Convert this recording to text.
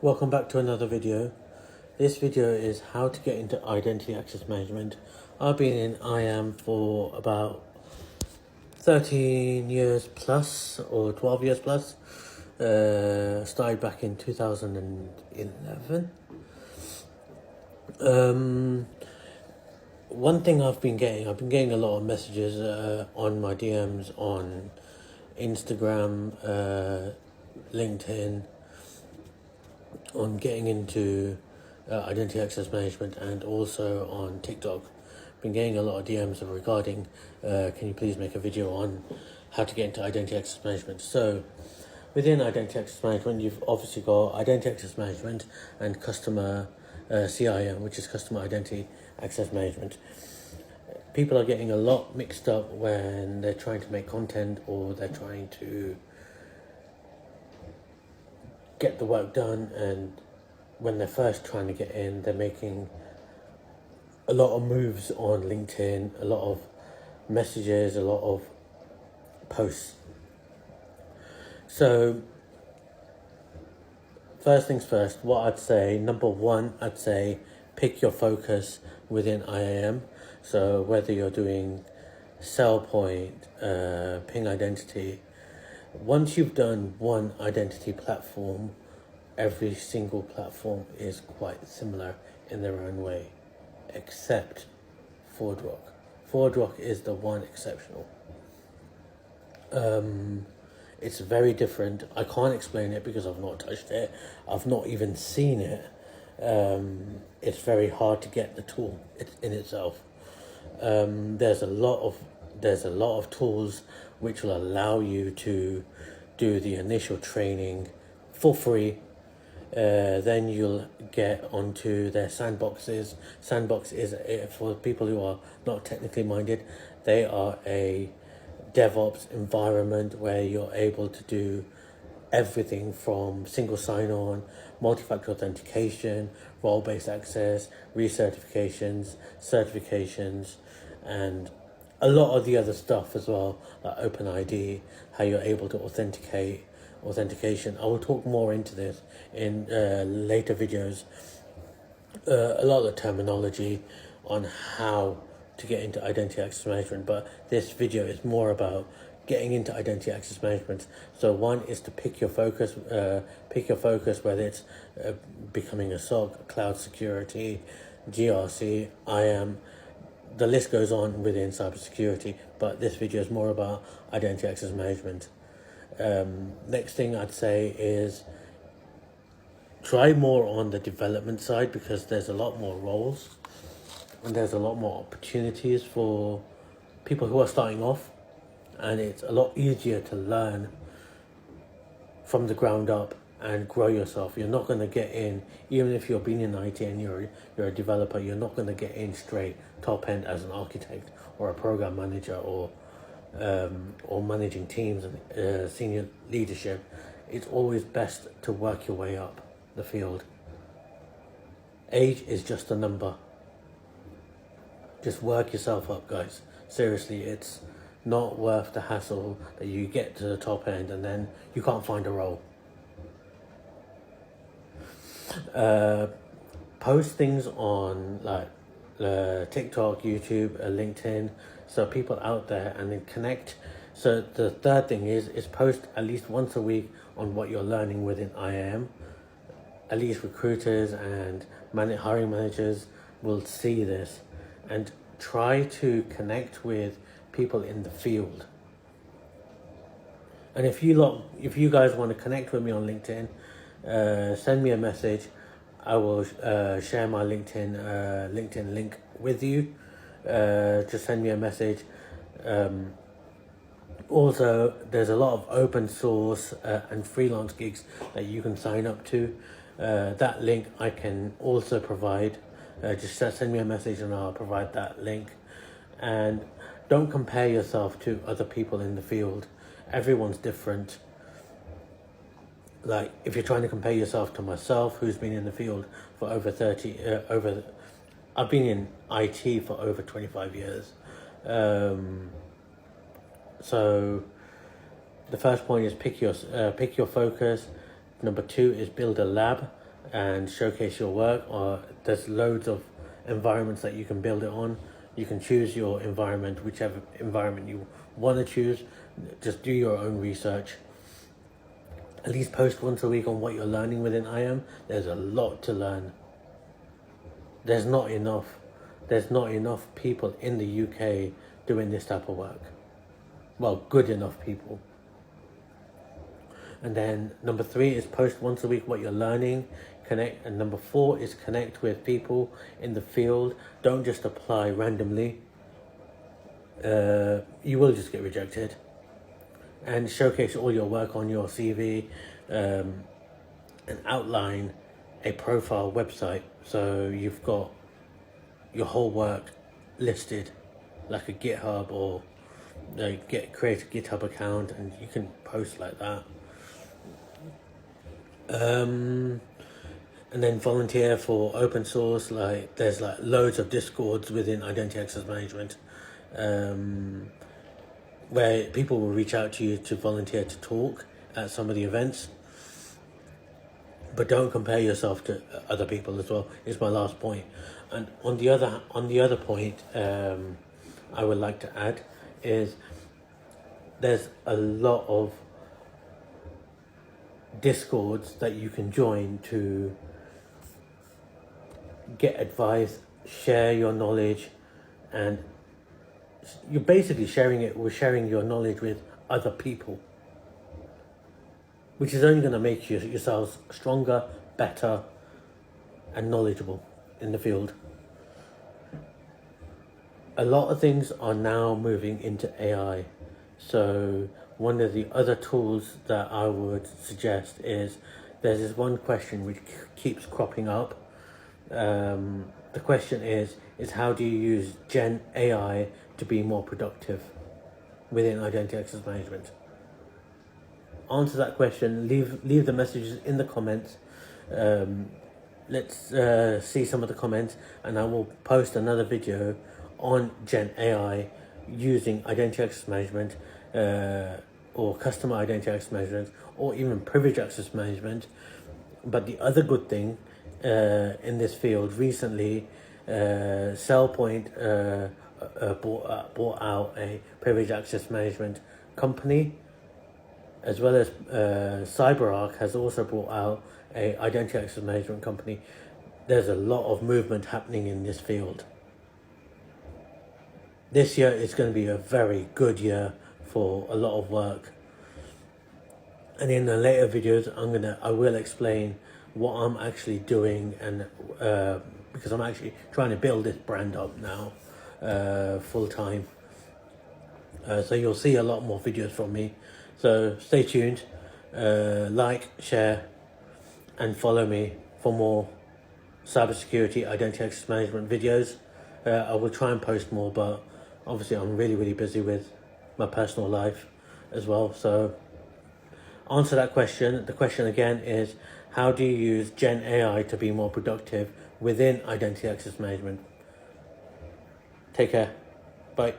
Welcome back to another video. This video is how to get into identity access management. I've been in IAM for about 13 years plus or 12 years plus. Started back in 2011. One thing I've been getting a lot of messages on my DMs on Instagram, LinkedIn, on getting into identity access management, and also on TikTok. Been getting a lot of DMs regarding can you please make a video on how to get into identity access management. So within identity access management, you've obviously got identity access management and customer CIAM, which is customer identity access management. People are getting a lot mixed up when they're trying to make content or they're trying to get the work done, and when they're first trying to get in, they're making a lot of moves on LinkedIn, a lot of messages, a lot of posts. So first things first, what I'd say, number one, I'd say pick your focus within IAM. So whether you're doing SailPoint, Ping Identity, once you've done one identity platform, every single platform is quite similar in their own way, except ForgeRock. ForgeRock is the one exceptional. It's very different. I can't explain it because I've not touched it. I've not even seen it. It's very hard to get the tool in itself. There's a lot of tools which will allow you to do the initial training for free. Then you'll get onto their sandboxes. Sandbox is for people who are not technically minded. They are a DevOps environment where you're able to do everything from single sign-on, multi-factor authentication, role-based access, recertifications, certifications, and a lot of the other stuff as well, like OpenID, how you're able to authentication. I will talk more into this in later videos. A lot of the terminology on how to get into identity access management, but this video is more about getting into identity access management. So one is to pick your focus, whether it's becoming a SOC, cloud security, GRC, IAM. The list goes on within cybersecurity, but this video is more about identity access management. Next thing I'd say is try more on the development side, because there's a lot more roles and there's a lot more opportunities for people who are starting off, and it's a lot easier to learn from the ground up and grow yourself. You're not going to get in, even if you're been in IT and you're a developer, you're not going to get in straight top end as an architect or a program manager or managing teams and senior leadership. It's always best to work your way up the field. Age is just a number. Just work yourself up, guys. Seriously, it's not worth the hassle that you get to the top end and then you can't find a role. Post things on like TikTok, YouTube, LinkedIn, so people out there, and then connect. So the third thing is post at least once a week on what you're learning within IAM. At least recruiters and hiring managers will see this, and try to connect with people in the field. And if you guys want to connect with me on LinkedIn, send me a message. I will share my LinkedIn link with you. Just send me a message. Also, there's a lot of open source and freelance gigs that you can sign up to. That link I can also provide. Just send me a message and I'll provide that link. And don't compare yourself to other people in the field. Everyone's different. Like, if you're trying to compare yourself to myself, who's been in the field for over I've been in IT for over 25 years. So the first point is pick your focus. Number two is build a lab. and showcase your work. Or there's loads of environments that you can build it on. You can choose your environment, whichever environment you want to choose. Just do your own research. At least post once a week on what you're learning within IAM. There's a lot to learn. There's not enough people in the UK doing this type of work. Well, good enough people. And then number 3 is post once a week what you're learning, connect. And number 4 is connect with people in the field. Don't just apply randomly. You will just get rejected. And showcase all your work on your CV, and outline a profile website, so you've got your whole work listed, like a GitHub, or create a GitHub account and you can post like that. And then volunteer for open source. Like there's like loads of discords within identity access management, where people will reach out to you to volunteer to talk at some of the events. But don't compare yourself to other people as well, is my last point. And on the other point, I would like to add is there's a lot of discords that you can join to get advice, share your knowledge, and you're basically sharing your knowledge with other people, which is only going to make yourselves stronger, better, and knowledgeable in the field. A lot of things are now moving into AI. So one of the other tools that I would suggest is there's this one question which keeps cropping up. The question is how do you use Gen AI to be more productive within identity access management? Answer that question. Leave the messages in the comments. Let's see some of the comments, and I will post another video on Gen AI using identity access management, or customer identity access management, or even privilege access management. But the other good thing in this field recently, SailPoint bought out a privilege access management company, as well as CyberArk has also brought out a identity access management company. There's a lot of movement happening in this field. This year is going to be a very good year for a lot of work. And in the later videos, I will explain what I'm actually doing, and because I'm actually trying to build this brand up now, full time. So you'll see a lot more videos from me. So stay tuned, like, share, and follow me for more cybersecurity identity access management videos. I will try and post more, but obviously I'm really busy with my personal life as well. So answer that question. The question again is, how do you use Gen AI to be more productive within identity access management? Take care. Bye.